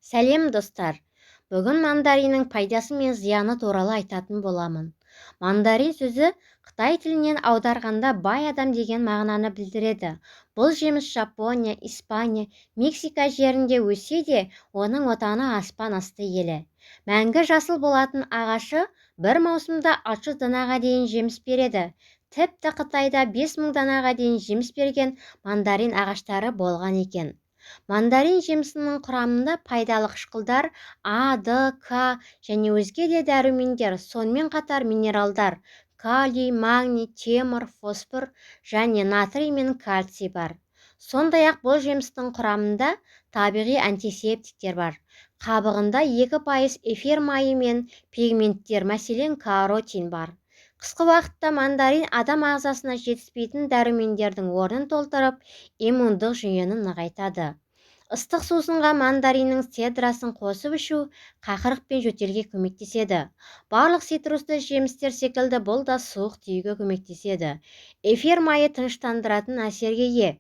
Сәлем достар! Бүгін мандариннің пайдасы мен зияны туралы айтатын боламын. Мандарин сөзі Қытай тілінен аударғанда бай адам деген мағынаны білдіреді. Бұл жеміс Жапония, Испания, Мексика жерінде өссе де, оның отаны аспан асты елі. Мәңгі жасыл болатын ағашы бір маусымда 600 данаға дейін жеміс береді. Тіпті Қытайда 5000 данаға дейін жеміс берген мандарин ағаштары болған екен. Мандарин жемісінің құрамында пайдалы қышқылдар А, Д, К және өзге де дәрумендер, сонымен қатар минералдар калий, магний, темір, фосфор және натрий мен кальций бар. Сондай-ақ бұл жемістің құрамында табиғи антисептиктер бар. Қабығында 2% эфир майы мен пигменттер, мәселен каротин бар. Қысқы уақытта мандарин адам ағзасына жетіспейтін дәрумендердің орнын толтырып, иммундық жүйені нығайтады. Ыстық сусынға мандариннің цедрасын қосып ішу қақырық пен жөтелге көмектеседі. Барлық цитрусты жемістер секілді бұл да суық тиюге көмектеседі. Эфир майы тыныштандыратын әсерге ие,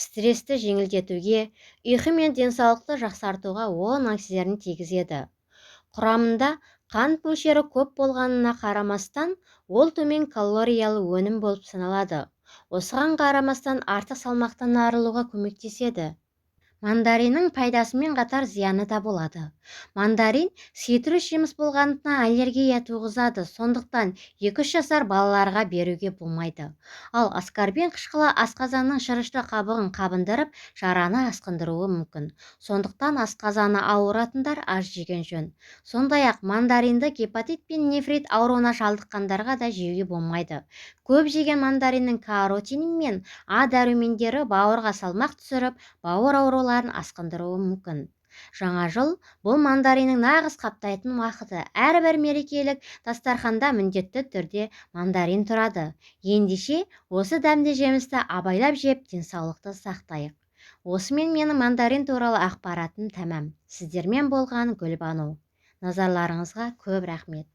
стрессті жеңілдетуге, ұйқы мен денсаулықты жақсартуға оң әсерін тигізеді. Құрамында қант мөлшері көп болғанына қарамастан, ол төмен калориялы өнім болып саналады. Осыған қарамастан артық салмақтан арылуға көмектеседі. Мандариннің пайдасымен қатар зияны да болады. Мандарин цитрус жеміс болғандықтан аллергия туғызады, сондықтан 2-3 жасар балаларға беруге болмайды. Ал аскорбин қышқылы асқазанның шырышты қабығын қабындырып, жараны асқындыруы мүмкін. Сондықтан асқазаны ауыратындар аз жеген жөн. Сондай-ақ мандаринді гепатит пен нефрит ауруына шалдыққандарға да жеуге болмайды. Көп жеген мандариннің каротині мен А дәрумендері бауырға салмақ түсіріп, бауыр ауруларын асқындыруы мүмкін. Жаңа жыл бұл мандариннің нағыз қаптайтын уақыты. Әрбір мерекелік дастарханда міндетті түрде мандарин тұрады. Ендеше осы дәмді жемісті абайлап жеп, денсаулықты сақтайық. Осымен менің мандарин туралы ақпаратым тәмам. Сіздермен болған Гүлбану. Назарларыңызға көп рахмет.